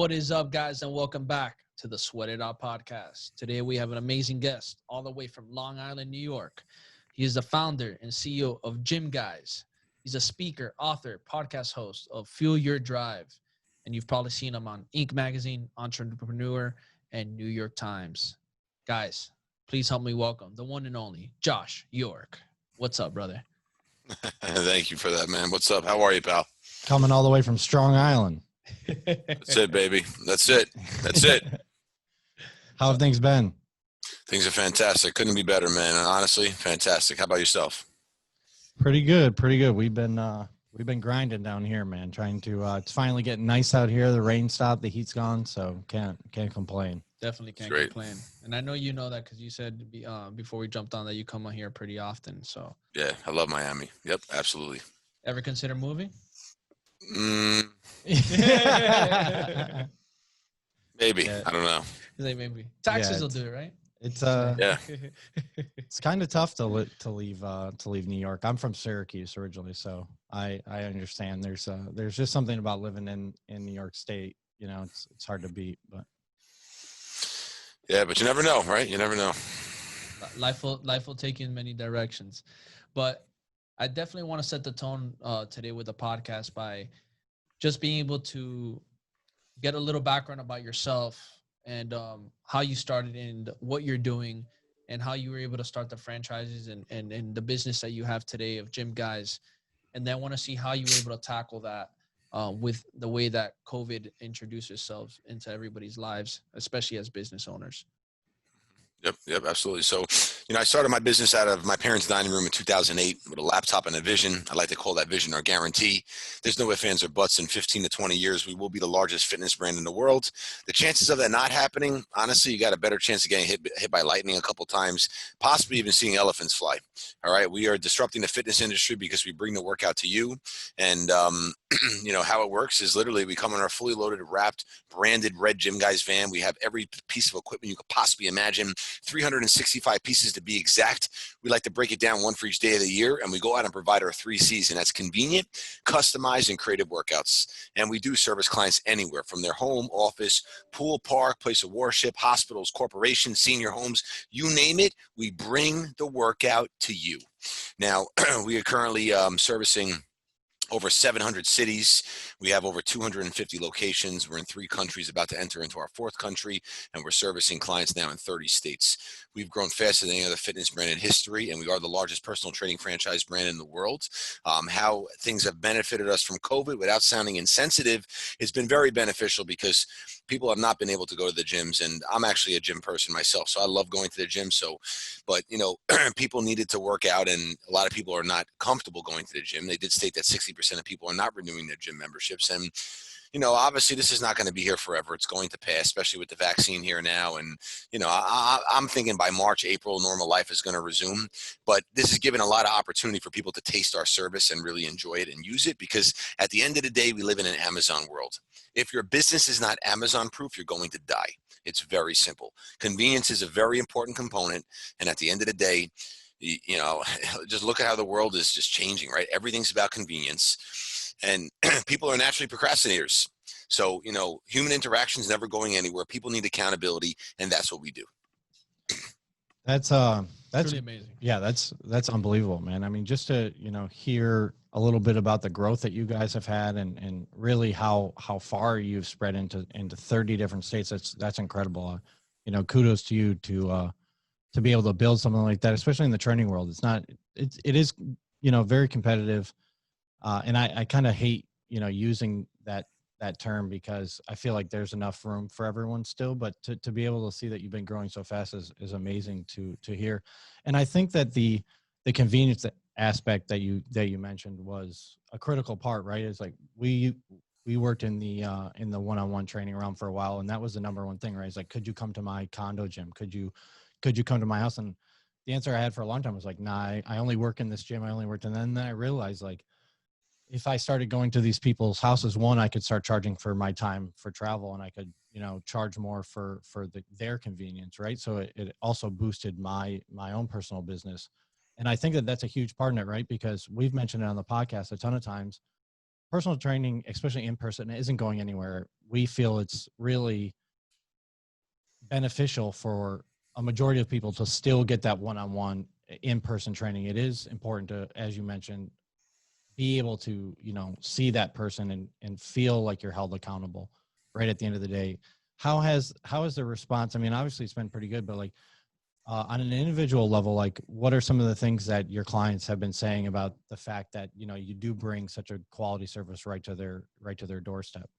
What is up, guys, and welcome back to the Sweat It Out podcast. Today, we have an amazing guest all the way from Long Island, New York. He is the founder and CEO of GYMGUYZ. He's a speaker, author, podcast host of Fuel Your Drive, and you've probably seen him on Inc. Magazine, Entrepreneur, and New York Times. Guys, please help me welcome the one and only Josh York. What's up, brother? Thank you for that, man. What's up? How are you, pal? Coming all the way from Strong Island. That's it, baby. That's it. That's it. How have things been? Things are fantastic. Couldn't be better, man. Honestly, fantastic. How about yourself? Pretty good. Pretty good. We've been grinding down here, man. Trying to. It's finally getting nice out here. The rain stopped. The heat's gone. So can't complain. Definitely can't complain. And I know you know that because you said before we jumped on that you come on here pretty often. So yeah, I love Miami. Yep, absolutely. Ever consider moving? Maybe. Yeah. I don't know. Maybe taxes will do it, right? It's Yeah. It's kind of tough to leave New York. I'm from Syracuse originally, so I understand. There's just something about living in New York State. You know, it's hard to beat, but. Yeah, but you never know, right? You never know. Life will take you in many directions, but I definitely want to set the tone today with the podcast by just being able to get a little background about yourself and how you started and what you're doing and how you were able to start the franchises and the business that you have today of GYMGUYZ. And then I want to see how you were able to tackle that with the way that COVID introduced itself into everybody's lives, especially as business owners. Yep, absolutely. So, I started my business out of my parents' dining room in 2008 with a laptop and a vision. I like to call that vision our guarantee. There's no ifs, ands, or buts. In 15 to 20 years, we will be the largest fitness brand in the world. The chances of that not happening, honestly, you got a better chance of getting hit by lightning a couple times, possibly even seeing elephants fly. All right, we are disrupting the fitness industry because we bring the workout to you. And, how it works is literally we come in our fully loaded, wrapped, branded red GYMGUYZ van. We have every piece of equipment you could possibly imagine, 365 pieces to be exact. We like to break it down one for each day of the year, and we go out and provide our 3 C's, and that's convenient, customized, and creative workouts. And we do service clients anywhere from their home, office, pool, park, place of worship, hospitals, corporations, senior homes, you name it, we bring the workout to you. Now, we are currently servicing over 700 cities. We have over 250 locations. We're in 3 countries, about to enter into our 4th country, and we're servicing clients now in 30 states. We've grown faster than any other fitness brand in history, and we are the largest personal training franchise brand in the world. How things have benefited us from COVID, without sounding insensitive, it's been very beneficial because people have not been able to go to the gyms, and I'm actually a gym person myself, so I love going to the gym. But people needed to work out, and a lot of people are not comfortable going to the gym. They did state that 60% of people are not renewing their gym memberships, and obviously this is not going to be here forever. It's going to pass, especially with the vaccine here now. And, I'm thinking by March, April, normal life is going to resume. But this is giving a lot of opportunity for people to taste our service and really enjoy it and use it, because at the end of the day, we live in an Amazon world. If your business is not Amazon proof, you're going to die. It's very simple. Convenience is a very important component. And at the end of the day, just look at how the world is just changing, right? Everything's about convenience. And people are naturally procrastinators. So, human interaction is never going anywhere. People need accountability, and that's what we do. That's really amazing. Yeah, that's unbelievable, man. I mean, just to, hear a little bit about the growth that you guys have had and really how far you've spread into 30 different states. That's incredible. Kudos to you to be able to build something like that, especially in the training world. It is very competitive. And I kind of hate, using that term, because I feel like there's enough room for everyone still, but to be able to see that you've been growing so fast is amazing to hear. And I think that the convenience aspect that you mentioned was a critical part, right? It's like we worked in the one-on-one training realm for a while, and that was the number one thing, right? It's like, could you come to my condo gym? Could you come to my house? And the answer I had for a long time was like, nah, I only work in this gym. And then I realized, like, if I started going to these people's houses, one, I could start charging for my time for travel, and I could, charge more for their convenience, right? So it also boosted my own personal business. And I think that that's a huge part in it, right? Because we've mentioned it on the podcast a ton of times. personal training, especially in person, isn't going anywhere. We feel it's really beneficial for a majority of people to still get that one-on-one in-person training. It is important to, as you mentioned, be able to, see that person and feel like you're held accountable right at the end of the day. How has the response? I mean, obviously it's been pretty good, but like on an individual level, like what are some of the things that your clients have been saying about the fact that, you do bring such a quality service right to their doorstep?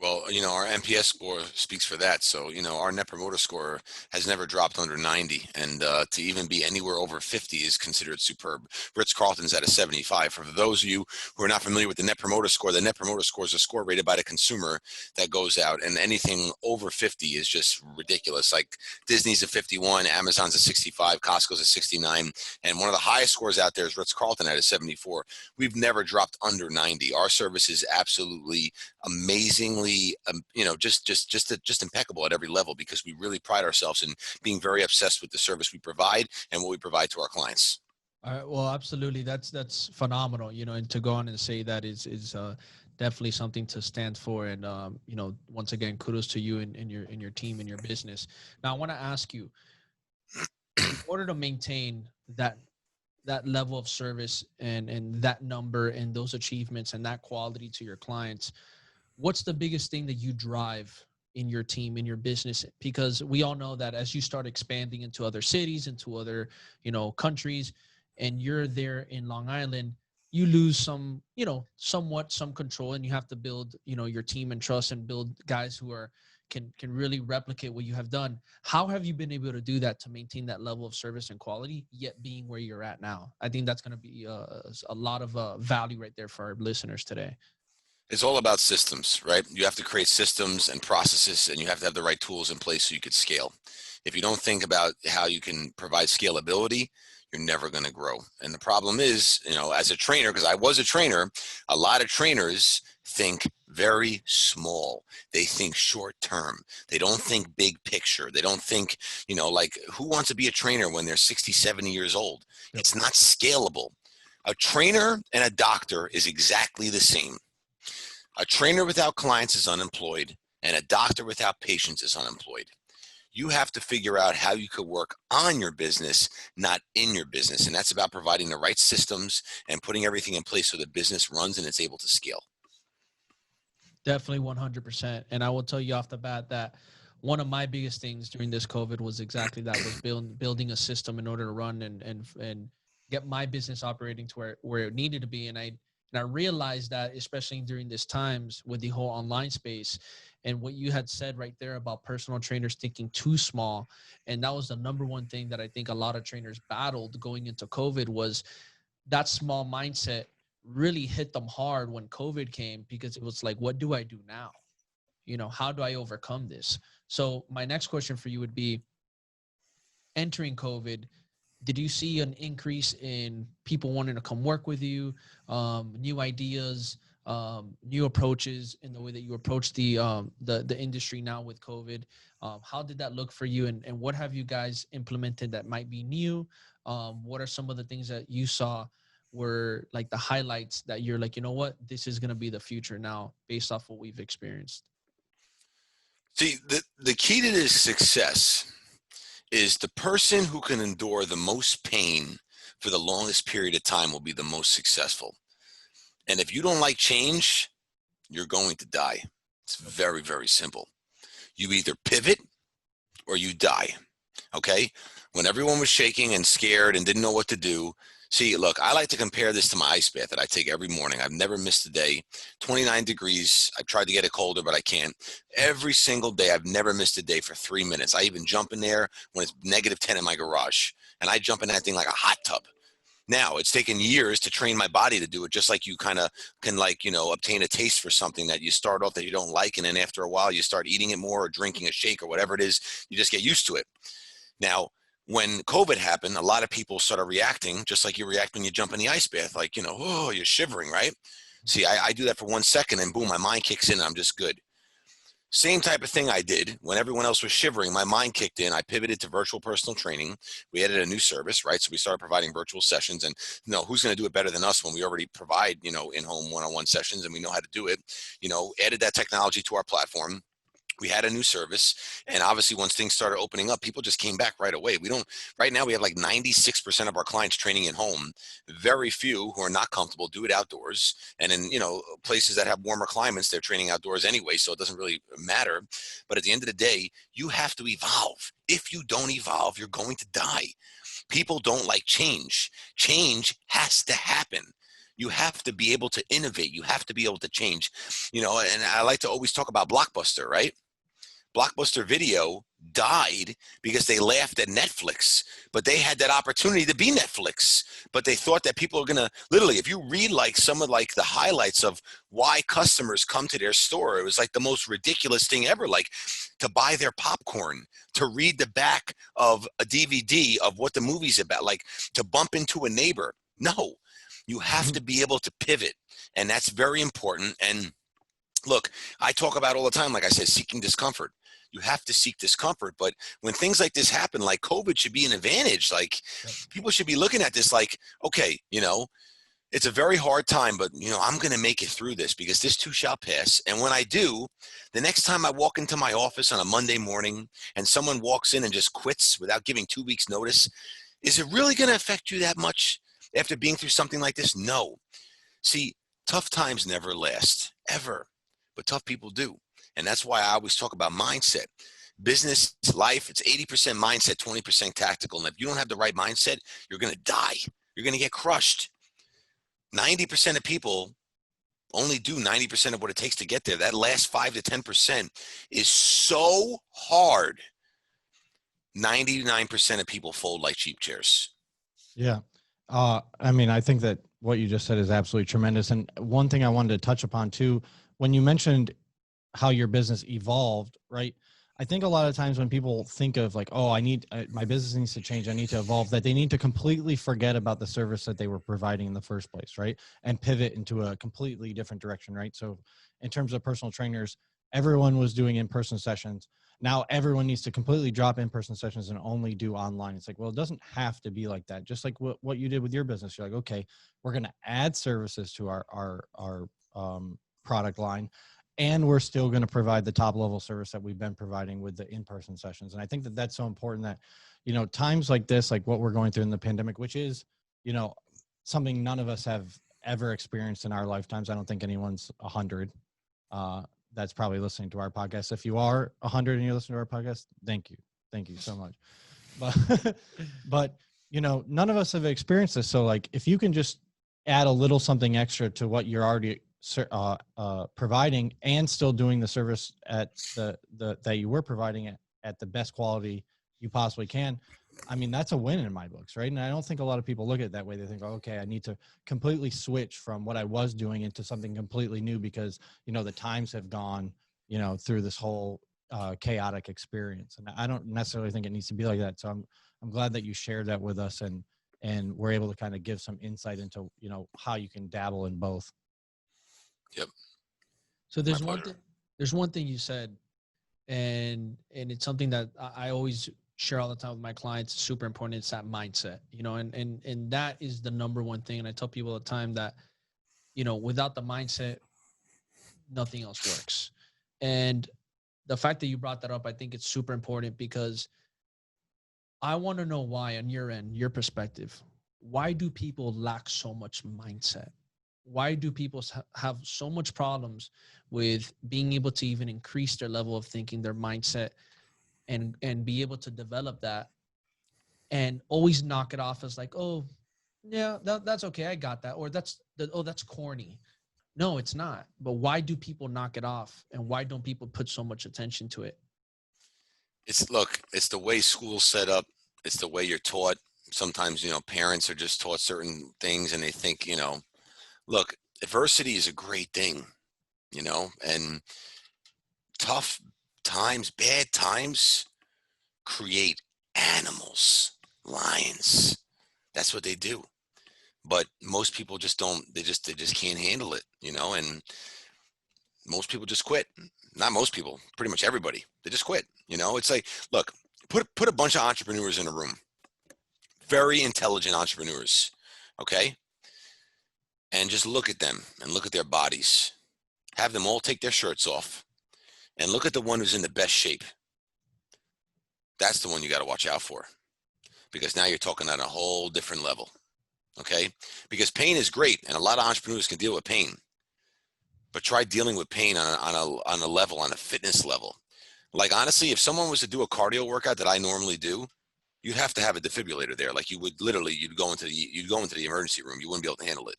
Well, our NPS score speaks for that. So, our net promoter score has never dropped under 90. And to even be anywhere over 50 is considered superb. Ritz-Carlton's at a 75. For those of you who are not familiar with the net promoter score is a score rated by the consumer that goes out. And anything over 50 is just ridiculous. Like Disney's a 51, Amazon's a 65, Costco's a 69. And one of the highest scores out there is Ritz-Carlton at a 74. We've never dropped under 90. Our service is absolutely amazingly just impeccable at every level, because we really pride ourselves in being very obsessed with the service we provide and what we provide to our clients. All right, well, absolutely, that's phenomenal. And to go on and say that is definitely something to stand for. And once again, kudos to you and your team and your business. Now, I want to ask you, in order to maintain that level of service and that number and those achievements and that quality to your clients, what's the biggest thing that you drive in your team, in your business? Because we all know that as you start expanding into other cities, into other, countries, and you're there in Long Island, you lose some control, and you have to build, your team and trust, and build guys who can really replicate what you have done. How have you been able to do that to maintain that level of service and quality, yet being where you're at now? I think that's going to be a lot of value right there for our listeners today. It's all about systems, right? You have to create systems and processes, and you have to have the right tools in place so you could scale. If you don't think about how you can provide scalability, you're never going to grow. And the problem is, as a trainer, because I was a trainer, a lot of trainers think very small. They think short term. They don't think big picture. They don't think, like, who wants to be a trainer when they're 60, 70 years old? Yep. It's not scalable. A trainer and a doctor is exactly the same. A trainer without clients is unemployed, and a doctor without patients is unemployed. You have to figure out how you could work on your business, not in your business. And that's about providing the right systems and putting everything in place so the business runs and it's able to scale. Definitely 100%. And I will tell you off the bat that one of my biggest things during this COVID was exactly that, was building a system in order to run and get my business operating to where it needed to be. And I realized that, especially during these times with the whole online space, and what you had said right there about personal trainers thinking too small. And that was the number one thing that I think a lot of trainers battled going into COVID, was that small mindset really hit them hard when COVID came, because it was like, what do I do now? How do I overcome this? So my next question for you would be, entering COVID, did you see an increase in people wanting to come work with you, new ideas, new approaches in the way that you approach the industry now with COVID? How did that look for you, and what have you guys implemented that might be new? What are some of the things that you saw were like the highlights that you're like, this is going to be the future now based off what we've experienced? See, the key to this success is the person who can endure the most pain for the longest period of time will be the most successful. And if you don't like change, you're going to die. It's very, very simple. You either pivot or you die. Okay? When everyone was shaking and scared and didn't know what to do, see, look, I like to compare this to my ice bath that I take every morning. I've never missed a day. 29 degrees. I've tried to get it colder, but I can't. Every single day, I've never missed a day for 3 minutes. I even jump in there when it's -10 in my garage. And I jump in that thing like a hot tub. Now, it's taken years to train my body to do it, just like you kind of can, obtain a taste for something that you start off that you don't like. And then after a while, you start eating it more or drinking a shake or whatever it is. You just get used to it. Now, when COVID happened, a lot of people started reacting just like you react when you jump in the ice bath, like, oh, you're shivering, right? See, I do that for 1 second and boom, my mind kicks in and I'm just good. Same type of thing I did when everyone else was shivering. My mind kicked in. I pivoted to virtual personal training. We added a new service, right? So we started providing virtual sessions, and who's going to do it better than us when we already provide, in-home one-on-one sessions and we know how to do it, added that technology to our platform. We had a new service, and obviously once things started opening up, people just came back right away. Right now we have like 96% of our clients training at home. Very few who are not comfortable do it outdoors. And in, places that have warmer climates, they're training outdoors anyway. So it doesn't really matter. But at the end of the day, you have to evolve. If you don't evolve, you're going to die. People don't like change. Change has to happen. You have to be able to innovate. You have to be able to change, and I like to always talk about Blockbuster, right? Blockbuster Video died because they laughed at Netflix, but they had that opportunity to be Netflix. But they thought that people are going to literally, if you read like some of like the highlights of why customers come to their store, it was like the most ridiculous thing ever, like to buy their popcorn, to read the back of a DVD of what the movie's about, like to bump into a neighbor. No, you have to be able to pivot, and that's very important. And look, I talk about all the time, like I said, seeking discomfort. You have to seek discomfort. But when things like this happen, like COVID should be an advantage. Like people should be looking at this like, okay, it's a very hard time, but I'm going to make it through this because this too shall pass. And when I do, the next time I walk into my office on a Monday morning and someone walks in and just quits without giving 2 weeks notice, is it really going to affect you that much after being through something like this? No. See, tough times never last, ever. But tough people do. And that's why I always talk about mindset. Business, life, it's 80% mindset, 20% tactical. And if you don't have the right mindset, you're going to die. You're going to get crushed. 90% of people only do 90% of what it takes to get there. That last 5 to 10% is so hard. 99% of people fold like cheap chairs. Yeah. I think that what you just said is absolutely tremendous. And one thing I wanted to touch upon too, when you mentioned how your business evolved, right? I think a lot of times when people think of like, oh, my business needs to change, I need to evolve, that they need to completely forget about the service that they were providing in the first place, right? And pivot into a completely different direction, right? So in terms of personal trainers, everyone was doing in-person sessions. Now everyone needs to completely drop in-person sessions and only do online. It's like, well, it doesn't have to be like that. Just like what you did with your business. You're like, okay, we're going to add services to our product line, and we're still going to provide the top level service that we've been providing with the in-person sessions. And I think that that's so important that, times like this, like what we're going through in the pandemic, which is, something none of us have ever experienced in our lifetimes. I don't think anyone's 100. That's probably listening to our podcast. If you are 100 and you're listening to our podcast, thank you. Thank you so much. But none of us have experienced this. So like, if you can just add a little something extra to what you're already providing and still doing the service at that you were providing at the best quality you possibly can, I mean, that's a win in my books, right? And I don't think a lot of people look at it that way. They think, oh, okay, I need to completely switch from what I was doing into something completely new because, the times have gone, through this whole chaotic experience. And I don't necessarily think it needs to be like that. So I'm glad that you shared that with us and we're able to kind of give some insight into, how you can dabble in both. Yep. So there's one thing you said, and it's something that I always share all the time with my clients. It's super important. It's that mindset, and that is the number one thing. And I tell people all the time that, without the mindset, nothing else works. And the fact that you brought that up, I think it's super important because I want to know why, on your end, your perspective, why do people lack so much mindset? Why do people have so much problems with being able to even increase their level of thinking, their mindset, and be able to develop that, and always knock it off as like, oh, yeah, that's okay, I got that, or that's corny. No, it's not. But why do people knock it off, and why don't people put so much attention to it? It's the way school's set up. It's the way you're taught. Sometimes, parents are just taught certain things and they think, look, adversity is a great thing, and tough times, bad times create animals, lions. That's what they do. But most people just don't, they just can't handle it, and most people just quit. not most people, pretty much everybody, they just quit. You know, it's like, look, put a bunch of entrepreneurs in a room, very intelligent entrepreneurs, okay? And just look at them and look at their bodies. Have them all take their shirts off and look at the one who's in the best shape. That's the one you got to watch out for, because now you're talking on a whole different level, okay? Because pain is great, and a lot of entrepreneurs can deal with pain, but try dealing with pain on a level, on a fitness level. Like, honestly, if someone was to do a cardio workout that I normally do, you'd have to have a defibrillator there. Like, you would literally, you'd go into the emergency room. You wouldn't be able to handle it.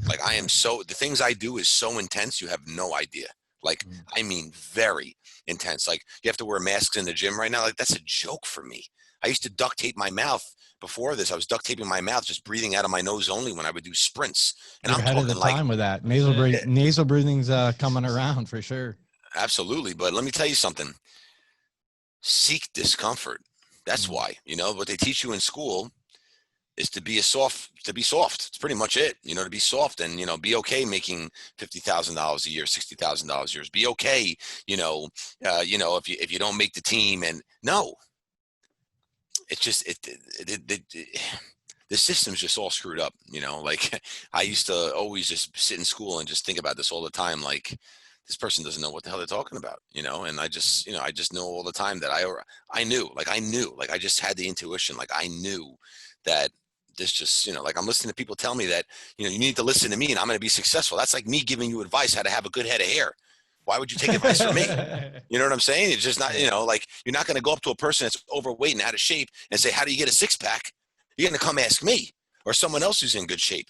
Like, the things I do is so intense, you have no idea. Like, I mean, very intense. Like, you have to wear masks in the gym right now. Like, that's a joke for me. I used to duct tape my mouth. Before this, I was duct taping my mouth, just breathing out of my nose only when I would do sprints. And You're I'm ahead of the talking like, time with that. Nasal breathing's coming around for sure. absolutely. But let me tell you something. Seek discomfort. That's why, you know, what they teach you in school is to be soft. It's pretty much it, you know, to be soft and, you know, be okay making $50,000 a year, $60,000 a year. Be okay, if you don't make the team. And no, it's just, the system's just all screwed up, you know. Like, I used to always just sit in school and just think about this all the time. Like, this person doesn't know what the hell they're talking about, you know. And I just know all the time that I knew, like I just had the intuition. Like, I knew that this just, you know, like, I'm listening to people tell me that, you know, you need to listen to me and I'm going to be successful. That's like me giving you advice how to have a good head of hair. Why would you take advice from me? You know what I'm saying? It's just not, you know, like, you're not going to go up to a person that's overweight and out of shape and say, how do you get a six pack? You're going to come ask me or someone else who's in good shape.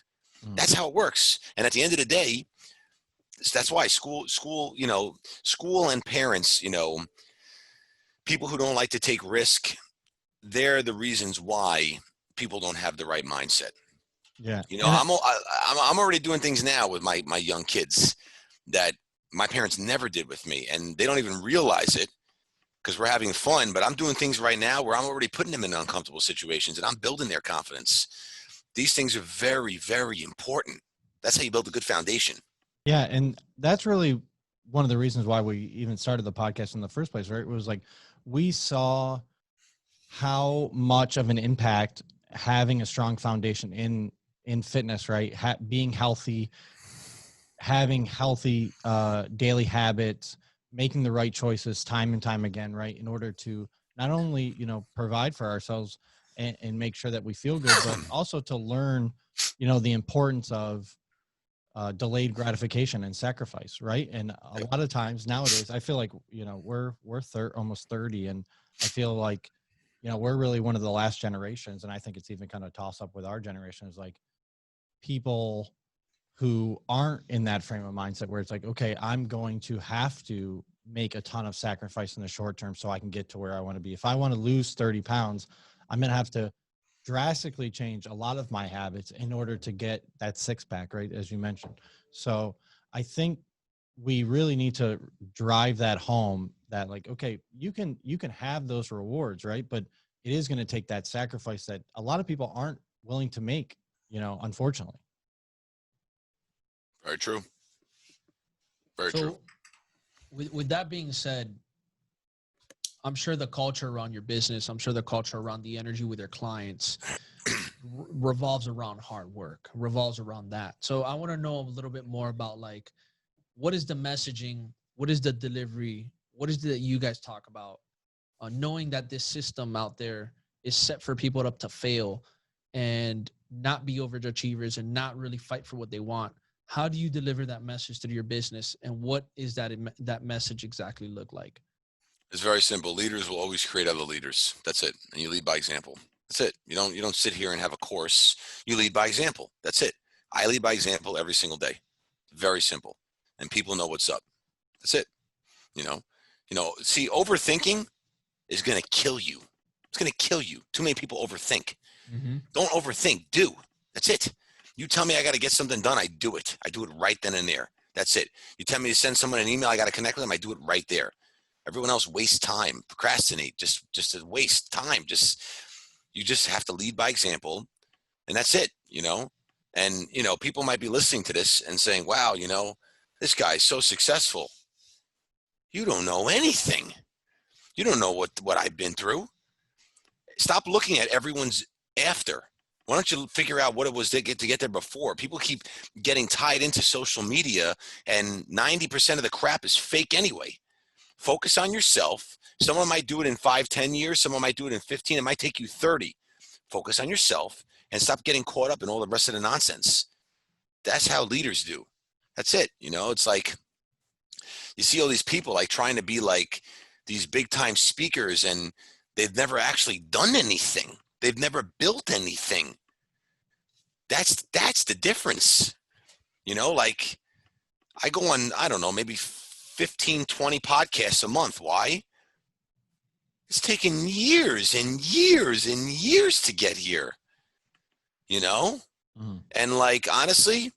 That's how it works. And at the end of the day, that's why school, you know, school and parents, you know, people who don't like to take risk, they're the reasons why people don't have the right mindset. Yeah. You know, I'm already doing things now with my young kids that my parents never did with me, and they don't even realize it because we're having fun. But I'm doing things right now where I'm already putting them in uncomfortable situations and I'm building their confidence. These things are very, very important. That's how you build a good foundation. Yeah. And that's really one of the reasons why we even started the podcast in the first place, right? It was like, we saw how much of an impact having a strong foundation in fitness, right? Being healthy, having healthy daily habits, making the right choices time and time again, right? In order to not only, you know, provide for ourselves and make sure that we feel good, but also to learn, you know, the importance of delayed gratification and sacrifice, right? And a lot of times nowadays, I feel like, you know, we're almost 30, and I feel like, you know, we're really one of the last generations, and I think it's even kind of toss up with our generation, is like people who aren't in that frame of mindset where it's like, okay, I'm going to have to make a ton of sacrifice in the short term so I can get to where I want to be. If I want to lose 30 pounds, I'm going to have to drastically change a lot of my habits in order to get that six pack, right? As you mentioned. So I think we really need to drive that home, that like, okay, you can have those rewards, right? But it is going to take that sacrifice that a lot of people aren't willing to make, you know, unfortunately. Very true. Very true. With that being said, I'm sure the culture around your business, I'm sure the culture around the energy with your clients revolves around hard work, revolves around that. So I want to know a little bit more about, like, what is the messaging? What is the delivery? What is it that you guys talk about? Knowing that this system out there is set for people to fail and not be overachievers and not really fight for what they want. How do you deliver that message to your business, and what is that message exactly look like? It's very simple. Leaders will always create other leaders. That's it. And you lead by example. That's it. You don't sit here and have a course. You lead by example. That's it. I lead by example every single day. Very simple. And people know what's up. That's it. You know, see, overthinking is going to kill you. It's going to kill you. Too many people overthink. Mm-hmm. Don't overthink. Do. That's it. You tell me I got to get something done, I do it. I do it right then and there. That's it. You tell me to send someone an email, I got to connect with them, I do it right there. Everyone else wastes time, procrastinate, just to waste time. You just have to lead by example, and that's it, you know? And, you know, people might be listening to this and saying, wow, you know, this guy's so successful. You don't know anything. You don't know what I've been through. Stop looking at everyone's after. Why don't you figure out what it was to get there before? People keep getting tied into social media, and 90% of the crap is fake anyway. Focus on yourself. Someone might do it in 5, 10 years. Someone might do it in 15. It might take you 30. Focus on yourself and stop getting caught up in all the rest of the nonsense. That's how leaders do. That's it. You know, it's like you see all these people like trying to be like these big time speakers, and they've never actually done anything. They've never built anything. That's the difference. You know, like I go on, I don't know, maybe 15, 20 podcasts a month. Why? It's taken years and years and years to get here, you know? And like, honestly,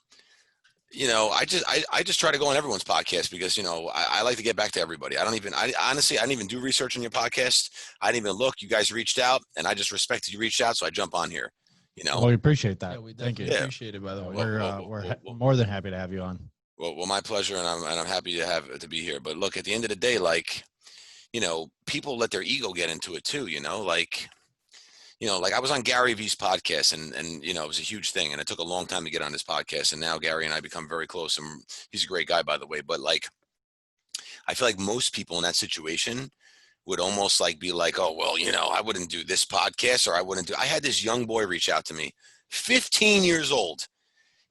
you know, I just try to go on everyone's podcast because, you know, I like to get back to everybody. Honestly, I didn't even do research on your podcast. I didn't even look. You guys reached out, and I just respected you reached out, so I jump on here. You know, well, we appreciate that. Yeah, we Thank you. definitely appreciate it. By the way, We're more than happy to have you on. Well, my pleasure, and I'm happy to be here. But look, at the end of the day, like, you know, people let their ego get into it too. You know, like I was on Gary V's podcast, and you know, it was a huge thing, and it took a long time to get on this podcast, and now Gary and I become very close, and he's a great guy, by the way. But like, I feel like most people in that situation would almost like be like, oh, well, you know, I wouldn't do this podcast, or I had this young boy reach out to me, 15 years old.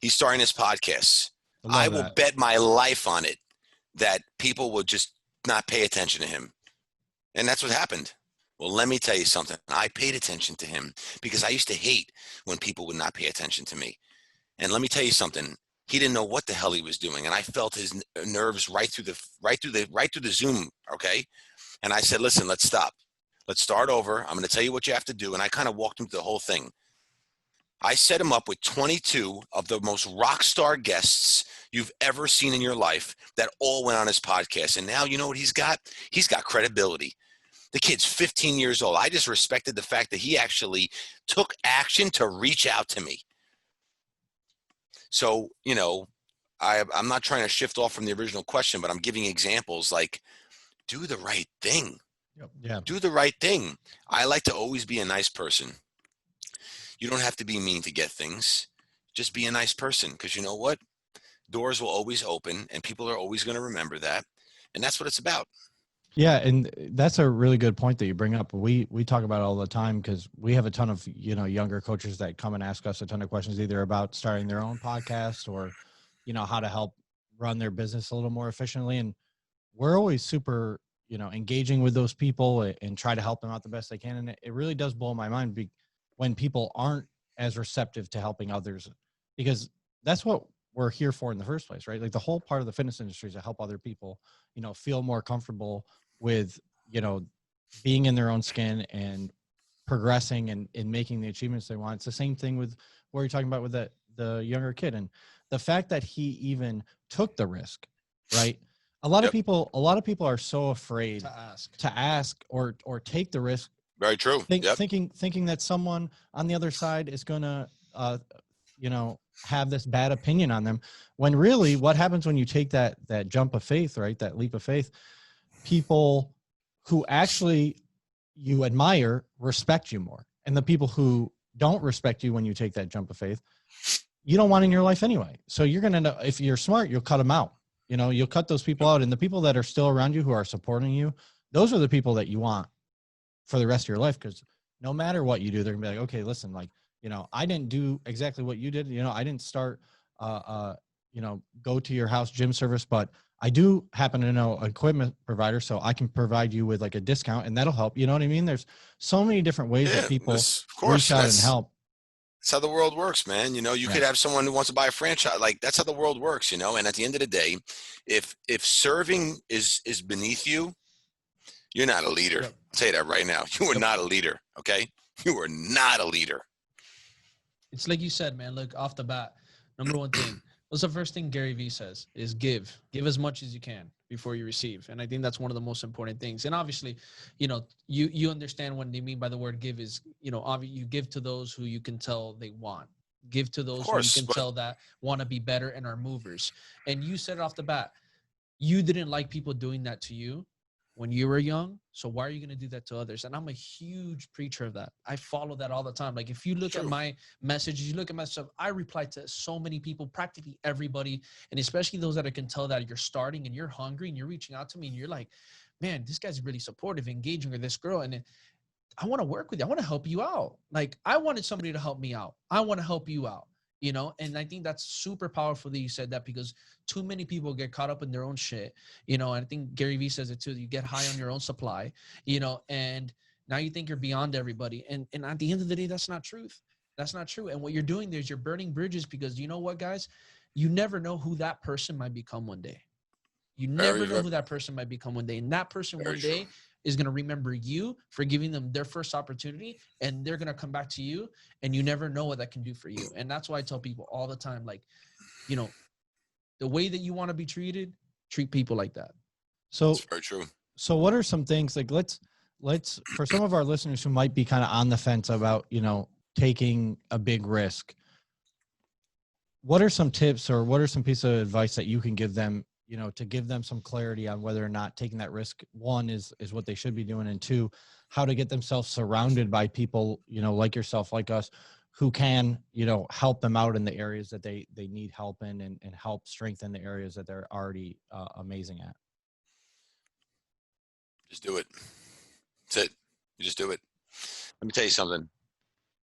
He's starting his podcast. I will bet my life on it that people would just not pay attention to him. And that's what happened. Well, let me tell you something. I paid attention to him because I used to hate when people would not pay attention to me. And let me tell you something. He didn't know what the hell he was doing. And I felt his nerves right through the Zoom. Okay. And I said, listen, let's stop. Let's start over. I'm going to tell you what you have to do. And I kind of walked him through the whole thing. I set him up with 22 of the most rock star guests you've ever seen in your life that all went on his podcast. And now you know what he's got? He's got credibility. The kid's 15 years old. I just respected the fact that he actually took action to reach out to me. So, you know, I'm not trying to shift off from the original question, but I'm giving examples like, do the right thing. Yep. Yeah. Do the right thing. I like to always be a nice person. You don't have to be mean to get things. Just be a nice person, because you know what? Doors will always open, and people are always going to remember that. And that's what it's about. Yeah. And that's a really good point that you bring up. We talk about it all the time because we have a ton of, you know, younger coaches that come and ask us a ton of questions, either about starting their own podcast or, you know, how to help run their business a little more efficiently. And we're always super, you know, engaging with those people and try to help them out the best they can. And it really does blow my mind when people aren't as receptive to helping others, because that's what we're here for in the first place, right? Like the whole part of the fitness industry is to help other people, you know, feel more comfortable with, you know, being in their own skin and progressing and making the achievements they want. It's the same thing with what you're talking about with the younger kid. And the fact that he even took the risk, right? A lot of people are so afraid to ask or take the risk. Very true. Thinking that someone on the other side is going to, you know, have this bad opinion on them, when really what happens when you take that jump of faith, right? That leap of faith, people who actually you admire respect you more. And the people who don't respect you when you take that jump of faith, you don't want in your life anyway. So you're going to, if you're smart, you'll cut them out. You know, you'll cut those people out. And the people that are still around you who are supporting you, those are the people that you want for the rest of your life. Because no matter what you do, they're gonna be like, okay, listen, like, you know, I didn't do exactly what you did. You know, I didn't start, you know, go to your house gym service, but I do happen to know an equipment provider, so I can provide you with like a discount, and that'll help. You know what I mean? There's so many different ways that people reach out and help. That's how the world works, man. You know, you could have someone who wants to buy a franchise. Like, that's how the world works, you know? And at the end of the day, if serving is beneath you, you're not a leader. I'll tell you that right now. You are not a leader, okay? You are not a leader. It's like you said, man, look, off the bat, number one thing, what's the first thing Gary Vee says is give as much as you can before you receive. And I think that's one of the most important things. And obviously, you know, you understand what they mean by the word give is, you know, obviously you give to those who you can tell they want. Give to those who you can tell that want to be better and are movers. And you said it off the bat, you didn't like people doing that to you when you were young. So why are you going to do that to others? And I'm a huge preacher of that. I follow that all the time. Like if you look at my messages, you look at my stuff, I reply to so many people, practically everybody. And especially those that I can tell that you're starting and you're hungry and you're reaching out to me and you're like, man, this guy's really supportive, engaging with this girl. And I want to work with you. I want to help you out. Like I wanted somebody to help me out. I want to help you out, you know? And I think that's super powerful that you said that, because too many people get caught up in their own shit, you know? And I think Gary Vee says it too. You get high on your own supply, you know, and now you think you're beyond everybody. And at the end of the day, that's not truth. That's not true. And what you're doing there is you're burning bridges, because you know what, guys, you never know who that person might become one day. You never know who that person might become one day. And that person one day is going to remember you for giving them their first opportunity, and they're going to come back to you, and you never know what that can do for you. And that's why I tell people all the time, like, you know, the way that you want to be treated, treat people like that. So that's very true. So what are some things, like, let's, for some of our listeners who might be kind of on the fence about, you know, taking a big risk, what are some tips or what are some pieces of advice that you can give them, you know, to give them some clarity on whether or not taking that risk, one, is what they should be doing, and two, how to get themselves surrounded by people, you know, like yourself, like us, who can, you know, help them out in the areas that they need help in, and help strengthen the areas that they're already amazing at. Just do it. That's it. You just do it. Let me tell you something.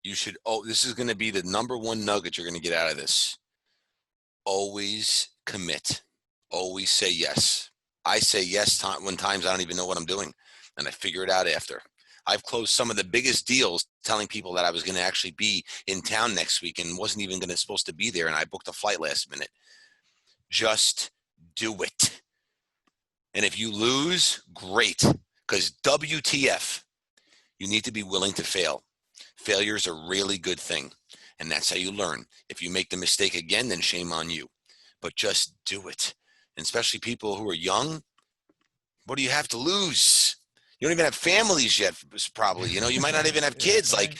You should, this is going to be the number one nugget you're going to get out of this. Always commit. Always say yes. I say yes when times I don't even know what I'm doing, and I figure it out after. I've closed some of the biggest deals telling people that I was going to actually be in town next week and wasn't even supposed to be there, and I booked a flight last minute. Just do it. And if you lose, great, because WTF, you need to be willing to fail. Failure is a really good thing, and that's how you learn. If you make the mistake again, then shame on you. But just do it. And especially people who are young, what do you have to lose? You don't even have families yet, probably. You know, you might not even have kids. Like,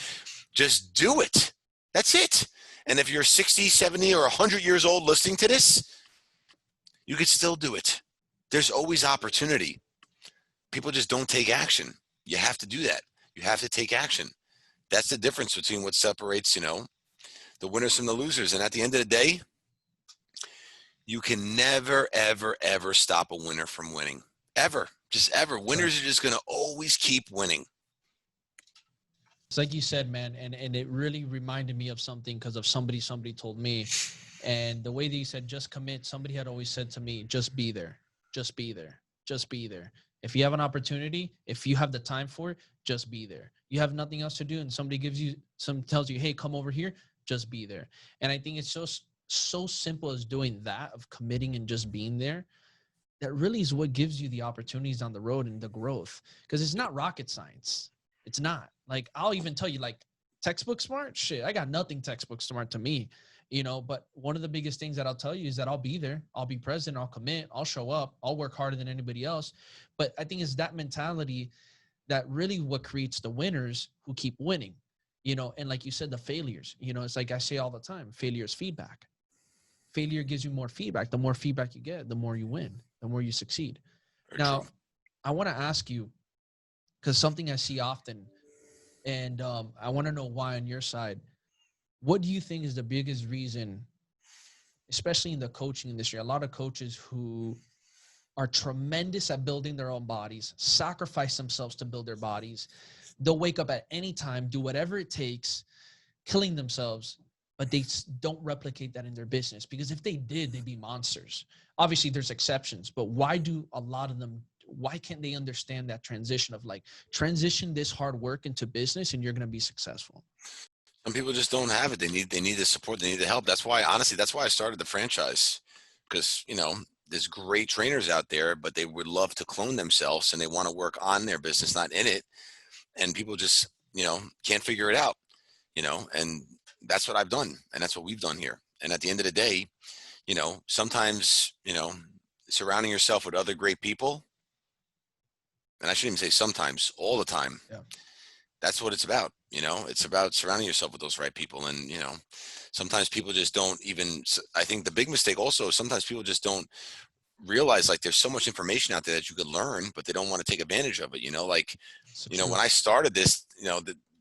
just do it. That's it. And if you're 60, 70, or 100 years old listening to this, you could still do it. There's always opportunity. People just don't take action. You have to do that. You have to take action. That's the difference between what separates, you know, the winners from the losers. And at the end of the day, you can never, ever, ever stop a winner from winning. Ever. Just ever. Winners are just going to always keep winning. It's like you said, man, and it really reminded me of something because of somebody told me. And the way that you said, just commit, somebody had always said to me, just be there. Just be there. Just be there. If you have an opportunity, if you have the time for it, just be there. You have nothing else to do, and somebody tells you, hey, come over here, just be there. And I think it's so simple as doing that, of committing and just being there. That really is what gives you the opportunities on the road and the growth, because it's not rocket science. It's not. Like, I'll even tell you, like, textbook smart shit, I got nothing textbook smart to me, you know. But one of the biggest things that I'll tell you is that I'll be there, I'll be present, I'll commit, I'll show up, I'll work harder than anybody else. But I think it's that mentality that really what creates the winners who keep winning, you know. And like you said, the failures, you know, it's like I say all the time, failure is feedback. Failure gives you more feedback. The more feedback you get, the more you win, the more you succeed. Now, I want to ask you, because something I see often, and I want to know why on your side, what do you think is the biggest reason, especially in the coaching industry, a lot of coaches who are tremendous at building their own bodies, sacrifice themselves to build their bodies. They'll wake up at any time, do whatever it takes, killing themselves, but they don't replicate that in their business, because if they did, they'd be monsters. Obviously there's exceptions, but why can't they understand that transition of, like, transition this hard work into business and you're going to be successful? Some people just don't have it. They need the support. They need the help. That's why, honestly, that's why I started the franchise, because, you know, there's great trainers out there, but they would love to clone themselves and they want to work on their business, not in it. And people just, you know, can't figure it out, you know, and that's what I've done. And that's what we've done here. And at the end of the day, you know, sometimes, you know, surrounding yourself with other great people, and I shouldn't even say sometimes, all the time. Yeah. That's what it's about. You know, it's about surrounding yourself with those right people. And, you know, sometimes people just don't even, I think the big mistake also, sometimes people just don't realize like there's so much information out there that you could learn, but they don't want to take advantage of it. Like, So when I started this,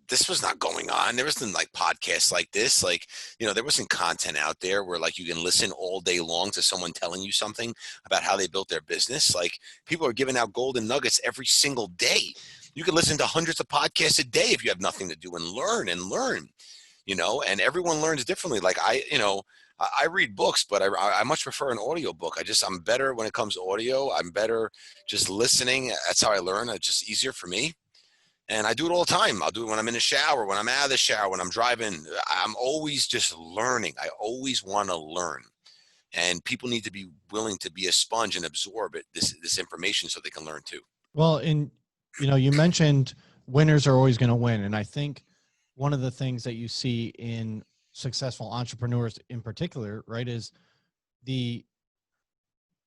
this was not going on. There wasn't like podcasts like this. Like, there wasn't content out there where like you can listen all day long to someone telling you something about how they built their business. Like, people are giving out golden nuggets every single day. You can listen to hundreds of podcasts a day if you have nothing to do, and learn, and everyone learns differently. Like I read books, but I much prefer an audio book. I'm better when it comes to audio. I'm better just listening. That's how I learn. It's just easier for me. And I do it all the time. I'll do it when I'm in the shower, when I'm out of the shower, when I'm driving. I'm always just learning. I always want to learn. And people need to be willing to be a sponge and absorb this information so they can learn too. Well, you mentioned winners are always going to win. And I think one of the things that you see in successful entrepreneurs in particular, right, is the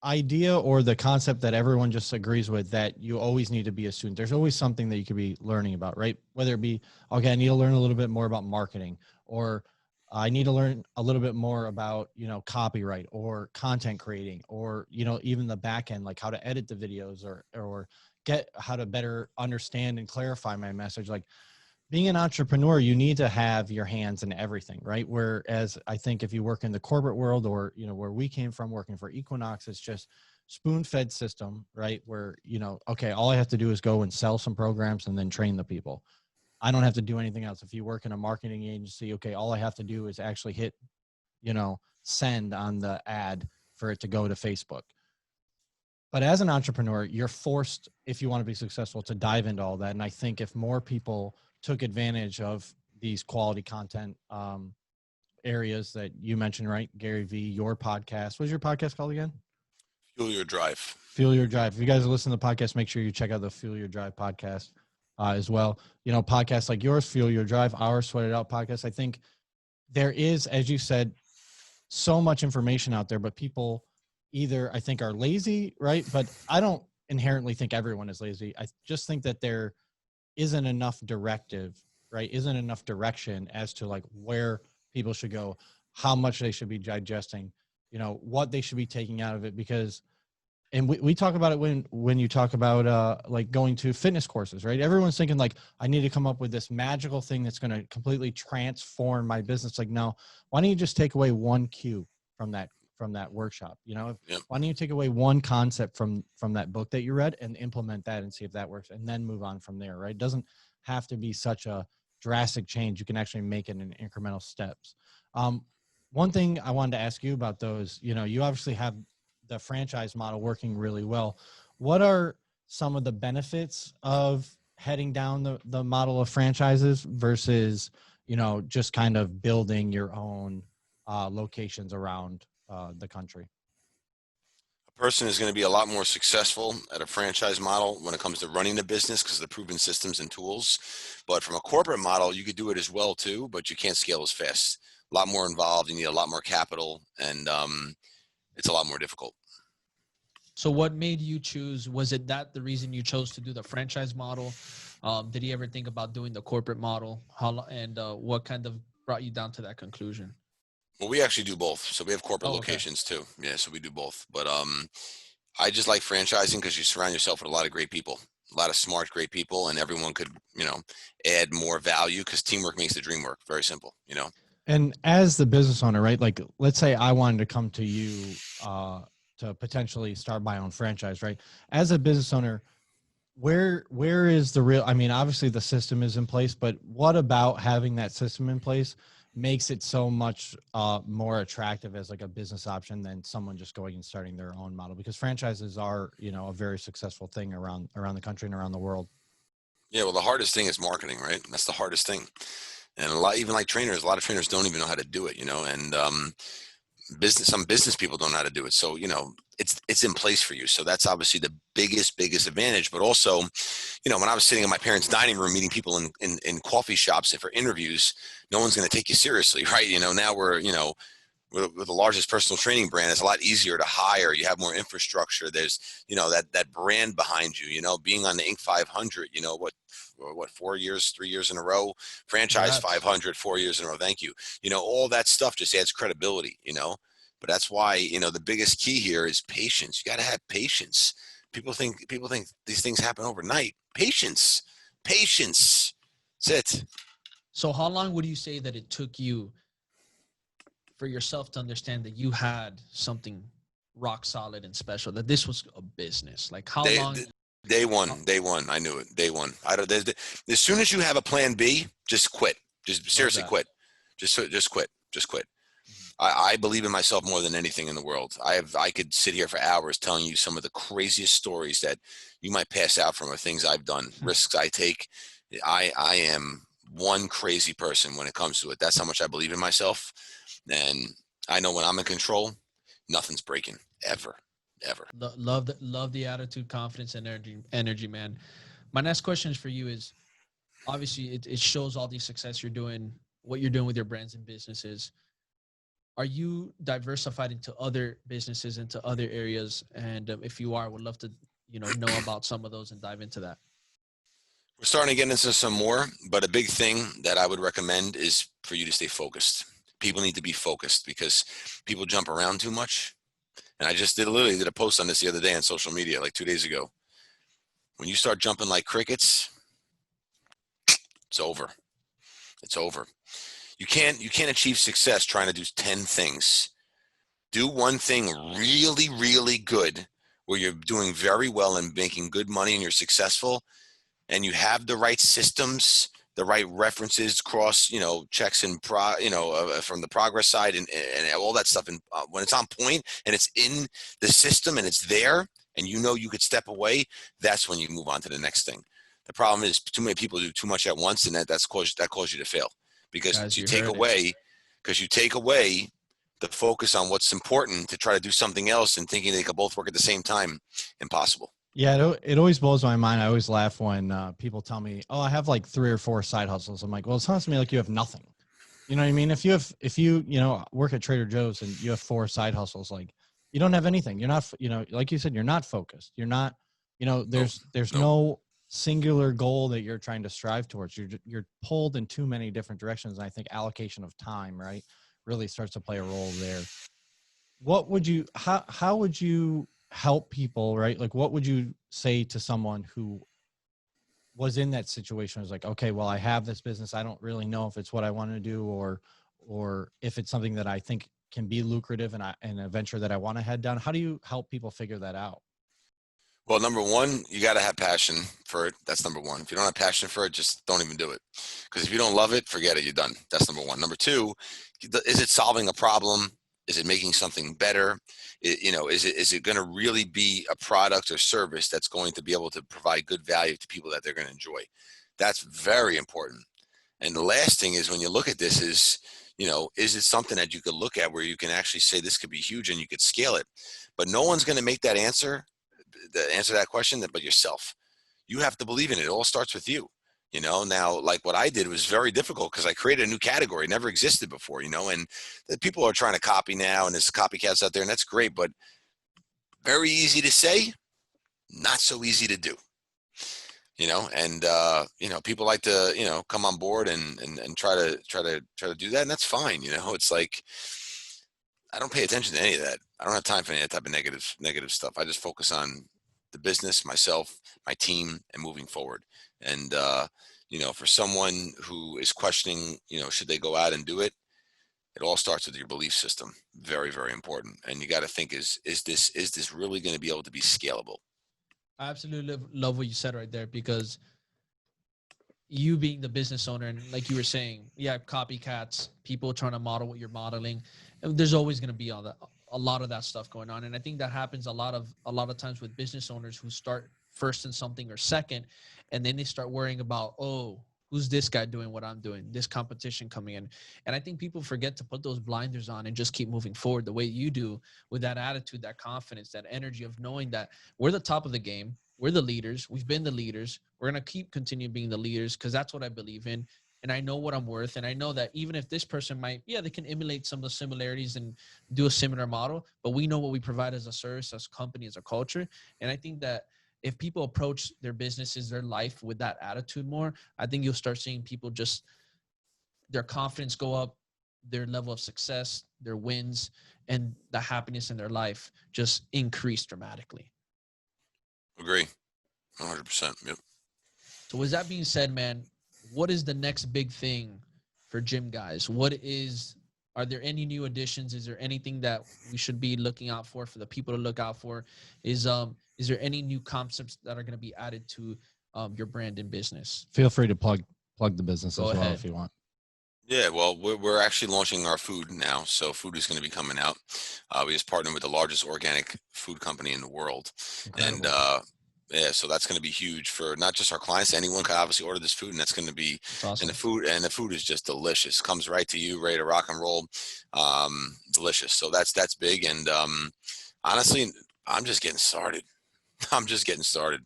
idea or the concept that everyone just agrees with, that you always need to be a student. There's always something that you could be learning about, right? Whether it be, okay, I need to learn a little bit more about marketing, or I need to learn a little bit more about, copyright or content creating, or, even the back end, like how to edit the videos, or get how to better understand and clarify my message. Like, being an entrepreneur, you need to have your hands in everything, right? Whereas I think if you work in the corporate world, or, where we came from working for Equinox, it's just spoon-fed system, right? Where, okay, all I have to do is go and sell some programs and then train the people. I don't have to do anything else. If you work in a marketing agency, okay, all I have to do is actually hit, send on the ad for it to go to Facebook. But as an entrepreneur, you're forced, if you want to be successful, to dive into all that. And I think if more people took advantage of these quality content areas that you mentioned, right? Gary V, your podcast. What's your podcast called again? Fuel Your Drive. Fuel Your Drive. If you guys listen to the podcast, make sure you check out the Fuel Your Drive podcast as well. Podcasts like yours, Fuel Your Drive, our Sweat It Out podcast. I think there is, as you said, so much information out there, but people either, I think, are lazy, right? But I don't inherently think everyone is lazy. I just think that there isn't enough directive, right? Isn't enough direction as to like where people should go, how much they should be digesting, what they should be taking out of it. Because, and we talk about it when you talk about like going to fitness courses, right? Everyone's thinking like, I need to come up with this magical thing that's going to completely transform my business. Like, no, why don't you just take away one cue from that workshop? Yep. Why don't you take away one concept from that book that you read and implement that and see if that works, and then move on from there, right? It doesn't have to be such a drastic change. You can actually make it in incremental steps. One thing I wanted to ask you about those, you obviously have the franchise model working really well. What are some of the benefits of heading down the model of franchises versus, just kind of building your own locations around the country? A person is going to be a lot more successful at a franchise model when it comes to running the business because of the proven systems and tools. But from a corporate model, you could do it as well too, but you can't scale as fast. A lot more involved. You need a lot more capital, and it's a lot more difficult. So what made you choose? Was it that the reason you chose to do the franchise model? Did you ever think about doing the corporate model? What kind of brought you down to that conclusion? Well, we actually do both. So we have corporate locations too. Yeah, so we do both. But I just like franchising because you surround yourself with a lot of great people, a lot of smart, great people, and everyone could, add more value because teamwork makes the dream work. Very simple, And as the business owner, right? Like, let's say I wanted to come to you to potentially start my own franchise, right? As a business owner, where is the real, obviously the system is in place, but what about having that system in place makes it so much more attractive as like a business option than someone just going and starting their own model? Because franchises are, a very successful thing around the country and around the world. Yeah, well, the hardest thing is marketing, right? That's the hardest thing. And even like trainers, a lot of trainers don't even know how to do it, and some business people don't know how to do it. So, it's in place for you. So that's obviously the biggest advantage. But also, when I was sitting in my parents' dining room meeting people in coffee shops for interviews, no one's going to take you seriously, right? Now we're the largest personal training brand. It's a lot easier to hire. You have more infrastructure. There's, that brand behind you, being on the Inc. 500, what 3 years in a row, franchise 500, 4 years in a row. Thank you. All that stuff just adds credibility, But that's why, the biggest key here is patience. You got to have patience. People think these things happen overnight. Patience. That's it. So how long would you say that it took you for yourself to understand that you had something rock solid and special, that this was a business? Like how long? Day one. I knew it. Day one. As soon as you have a plan B, just quit. Just seriously quit. Just quit. Just quit. I believe in myself more than anything in the world. I could sit here for hours telling you some of the craziest stories that you might pass out from, or things I've done, risks I take. I am one crazy person when it comes to it. That's how much I believe in myself. And I know when I'm in control, nothing's breaking ever. Love the attitude, confidence, and energy, man. My next question for you is, obviously it shows all the success you're doing, what you're doing with your brands and businesses. Are you diversified into other businesses, into other areas? And if you are, would love to, know about some of those and dive into that. We're starting to get into some more, but a big thing that I would recommend is for you to stay focused. People need to be focused because people jump around too much. And I just literally did a post on this the other day on social media, like 2 days ago. When you start jumping like crickets, it's over. It's over. You can't achieve success trying to do 10 things. Do one thing really, really good where you're doing very well and making good money and you're successful and you have the right systems, the right references, cross, checks and from the progress side and all that stuff. And when it's on point and it's in the system and it's there and you could step away, that's when you move on to the next thing. The problem is too many people do too much at once, and that causes you to fail. Because Guys, you take away the focus on what's important to try to do something else and thinking they could both work at the same time. Impossible. Yeah, it always blows my mind. I always laugh when people tell me, "Oh, I have like 3 or 4 side hustles." I'm like, "Well, it sounds to me like you have nothing." You know what I mean? If you work at Trader Joe's and you have 4 side hustles, like you don't have anything. You're not, like you said, you're not focused. You're not, there's no singular goal that you're trying to strive towards. You're pulled in too many different directions. And I think allocation of time, right, really starts to play a role there. What would you, how would you help people, right? Like, what would you say to someone who was in that situation? Was like, okay, well, I have this business. I don't really know if it's what I want to do or if it's something that I think can be lucrative and a venture that I want to head down. How do you help people figure that out? Well, number one, you got to have passion for it. That's number one. If you don't have passion for it, just don't even do it. Because if you don't love it, forget it. You're done. That's number one. Number two, is it solving a problem? Is it making something better? Is it going to really be a product or service that's going to be able to provide good value to people that they're going to enjoy? That's very important. And the last thing is when you look at this is it something that you could look at where you can actually say this could be huge and you could scale it? But no one's going to make that answer that question, but yourself. You have to believe in it. It all starts with you. Now, like what I did was very difficult because I created a new category, never existed before, and the people are trying to copy now and there's copycats out there and that's great, but very easy to say, not so easy to do, and people like to, come on board and try to do that. And that's fine. It's like, I don't pay attention to any of that. I don't have time for any of that type of negative stuff. I just focus on the business, myself, my team, and moving forward. And, for someone who is questioning, should they go out and do it? It all starts with your belief system. Very, very important. And you got to think, is this really going to be able to be scalable? I absolutely love what you said right there, because you being the business owner and like you were saying, copycats, people trying to model what you're modeling. And there's always going to be a lot of that stuff going on. And I think that happens a lot of times with business owners who start first in something or second, and then they start worrying about, oh, who's this guy doing what I'm doing? This competition coming in. And I think people forget to put those blinders on and just keep moving forward the way you do, with that attitude, that confidence, that energy of knowing that we're the top of the game. We're the leaders. We've been the leaders. We're going to continue being the leaders because that's what I believe in. And I know what I'm worth. And I know that even if this person they can emulate some of the similarities and do a similar model, but we know what we provide as a service, as a company, as a culture. And I think that if people approach their businesses, their life with that attitude more, I think you'll start seeing people just, their confidence go up, their level of success, their wins, and the happiness in their life just increase dramatically. Agree. 100%. Yep. So with that being said, man, what is the next big thing for GYMGUYZ? Are there any new additions? Is there anything that we should be looking out for the people to look out for? Is there any new concepts that are going to be added to your brand and business? Feel free to plug the business Go as well ahead. if you want. Yeah, well, we're actually launching our food now. So food is going to be coming out. We just partnered with the largest organic food company in the world. Incredible. And yeah, so that's going to be huge for not just our clients. Anyone can obviously order this food, and that's going to be, Awesome. and the food is just delicious. Comes right to you, ready to rock and roll. Delicious. So that's big. And honestly, I'm just getting started.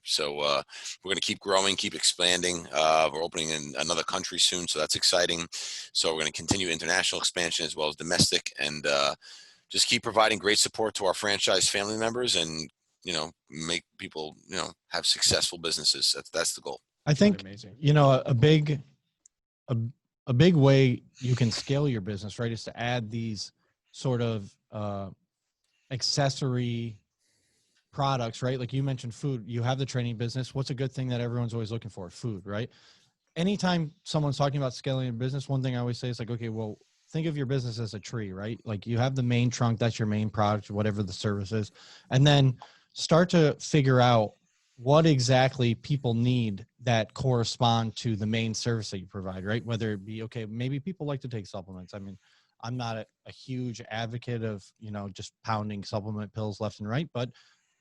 So we're going to keep growing, keep expanding. We're opening in another country soon, so that's exciting. So we're going to continue international expansion as well as domestic, and just keep providing great support to our franchise family members, and make people have successful businesses. That's the goal. I think amazing. A big way you can scale your business, right, is to add these sort of accessory products, right? Like you mentioned food, you have the training business. What's a good thing that everyone's always looking for? Food, right? Anytime someone's talking about scaling a business, one thing I always say is like, okay, well, think of your business as a tree, right? Like you have the main trunk, that's your main product, whatever the service is. And then start to figure out what exactly people need that correspond to the main service that you provide, right? Whether it be, okay, maybe people like to take supplements. I mean, I'm not a huge advocate of, just pounding supplement pills left and right, but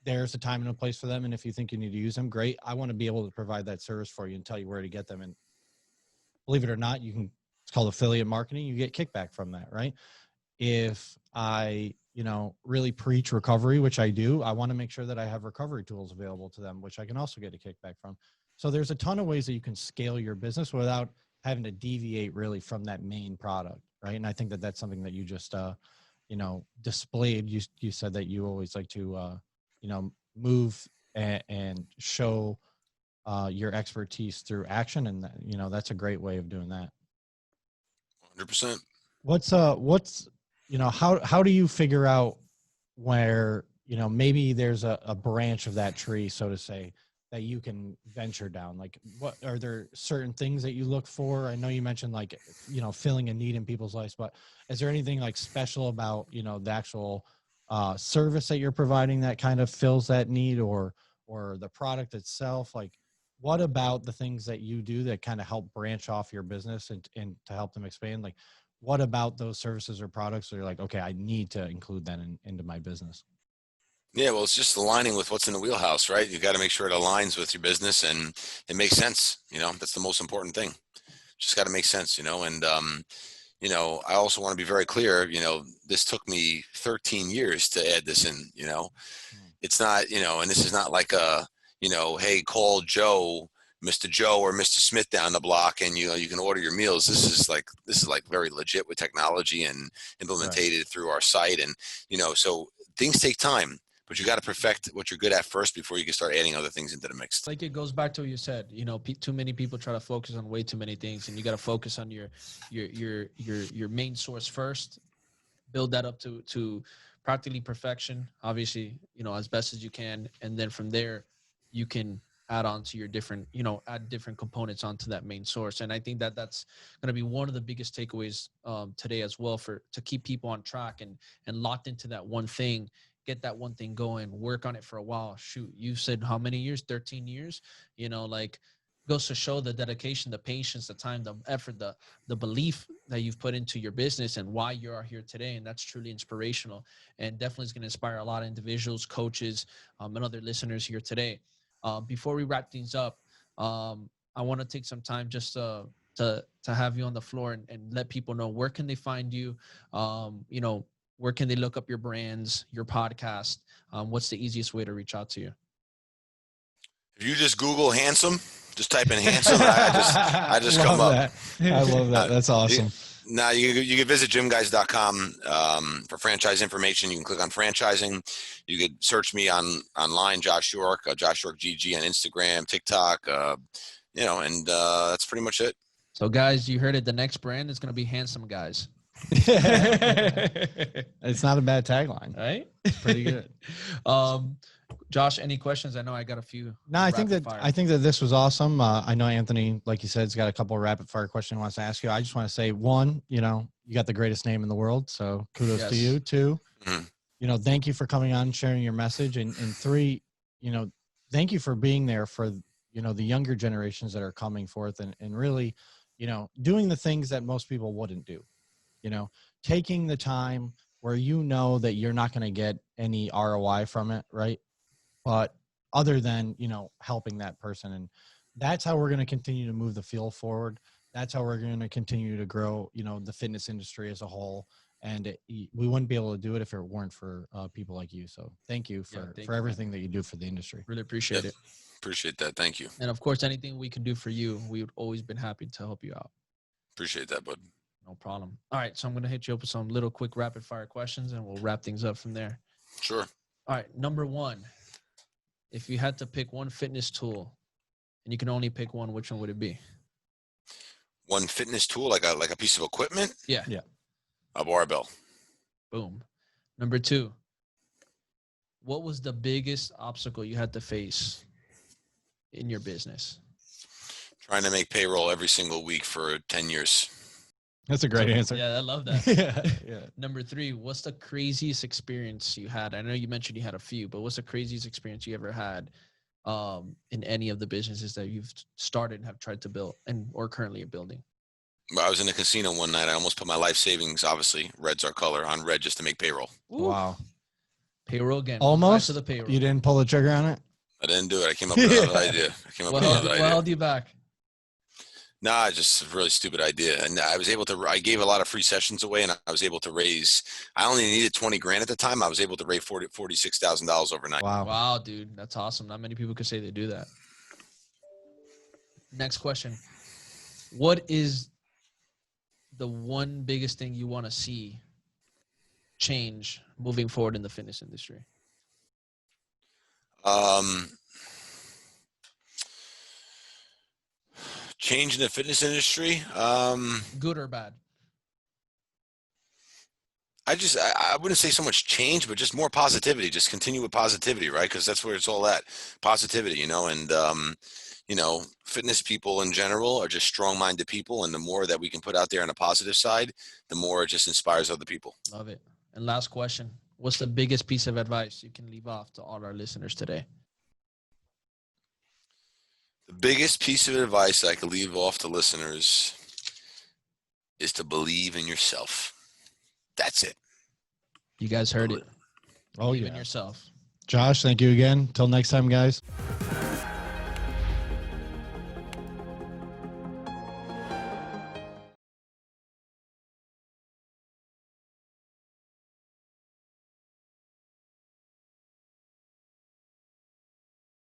there's a time and a place for them. And if you think you need to use them, great. I want to be able to provide that service for you and tell you where to get them. And believe it or not, it's called affiliate marketing. You get kickback from that, right? If I, really preach recovery, which I do, I want to make sure that I have recovery tools available to them, which I can also get a kickback from. So there's a ton of ways that you can scale your business without having to deviate really from that main product, right? And I think that that's something that you just, displayed. You said that you always like to, move and show your expertise through action. And, that's a great way of doing that. 100%. How do you figure out where, maybe there's a branch of that tree, so to say, that you can venture down? Like, what are there certain things that you look for? I know you mentioned like, filling a need in people's lives, but is there anything like special about, the actual service that you're providing that kind of fills that need, or the product itself? Like, what about the things that you do that kind of help branch off your business and to help them expand? Like, what about those services or products that you're like, okay, I need to include that into my business? Yeah, well, it's just aligning with what's in the wheelhouse, right? You got to make sure it aligns with your business and it makes sense. That's the most important thing. Just got to make sense, and I also want to be very clear, this took me 13 years to add this in, it's not, and this is not like hey, call Joe, Mr. Joe or Mr. Smith down the block and, you can order your meals. This is like very legit with technology and implemented through our site. And, so things take time, but you got to perfect what you're good at first before you can start adding other things into the mix. Like it goes back to what you said, too many people try to focus on way too many things, and you got to focus on your main source first, build that up to practically perfection, obviously, as best as you can. And then from there you can add on to your different, add different components onto that main source. And I think that that's going to be one of the biggest takeaways today as well, to keep people on track and locked into that one thing. Get that one thing going, work on it for a while. Shoot, you said how many years? 13 years, goes to show the dedication, the patience, the time, the effort, the belief that you've put into your business and why you are here today. And that's truly inspirational, and definitely is going to inspire a lot of individuals, coaches, and other listeners here today. Before we wrap things up, I want to take some time just to have you on the floor and let people know, where can they find you? Where can they look up your brands, your podcast? What's the easiest way to reach out to you? If you just Google handsome, just type in handsome. I just come up. I love that. That's awesome. You can visit gymguys.com for franchise information. You can click on franchising. You could search me online, Josh York, Josh York GG on Instagram, TikTok, and that's pretty much it. So guys, you heard it. The next brand is going to be Handsome Guys. It's not a bad tagline. Right? Pretty good. Josh, any questions? I know I got a few. No, I think that this was awesome. I know Anthony, like you said, has got a couple of rapid fire questions he wants to ask you. I just want to say, one, you got the greatest name in the world, so kudos to you. Two, thank you for coming on and sharing your message. And three, thank you for being there for, the younger generations that are coming forth and really, doing the things that most people wouldn't do, taking the time where that you're not going to get any ROI from it, right? But other than, helping that person. And that's how we're going to continue to move the field forward. That's how we're going to continue to grow, the fitness industry as a whole. And we wouldn't be able to do it if it weren't for people like you. So thank you for everything that you do for the industry. Really appreciate it. Appreciate that. Thank you. And of course, anything we can do for you, we would always been happy to help you out. Appreciate that, bud. No problem. All right. So I'm going to hit you up with some little quick rapid fire questions and we'll wrap things up from there. Sure. All right. Number one, if you had to pick one fitness tool and you can only pick one, which one would it be? One fitness tool, like a piece of equipment? Yeah. A barbell. Boom. Number two, what was the biggest obstacle you had to face in your business? Trying to make payroll every single week for 10 years. That's a great answer. Yeah, I love that. Yeah. Number three, what's the craziest experience you had? I know you mentioned you had a few, but what's the craziest experience you ever had in any of the businesses that you've started and have tried to build or currently are building? I was in a casino one night. I almost put my life savings, obviously, red's our color, on red just to make payroll. Ooh. Wow. Payroll again. Almost? To the payroll. You didn't pull the trigger on it? I didn't do it. I came up with another idea. What held you back? Nah, just a really stupid idea. And I gave a lot of free sessions away and I was able to raise, I only needed 20 grand at the time. I was able to raise $46,000 overnight. Wow, dude. That's awesome. Not many people could say they do that. Next question. What is the one biggest thing you want to see change moving forward in the fitness industry? Change in the fitness industry. Good or bad? I wouldn't say so much change, but just more positivity. Just continue with positivity, right? Because that's where it's all at. Positivity, and fitness people in general are just strong-minded people, and the more that we can put out there on the positive side, the more it just inspires other people. Love it. And last question. What's the biggest piece of advice you can leave off to all our listeners today? The biggest piece of advice I could leave off to listeners is to believe in yourself. That's it. You guys heard it. Oh, Believe in yourself. Josh, thank you again. Till next time, guys.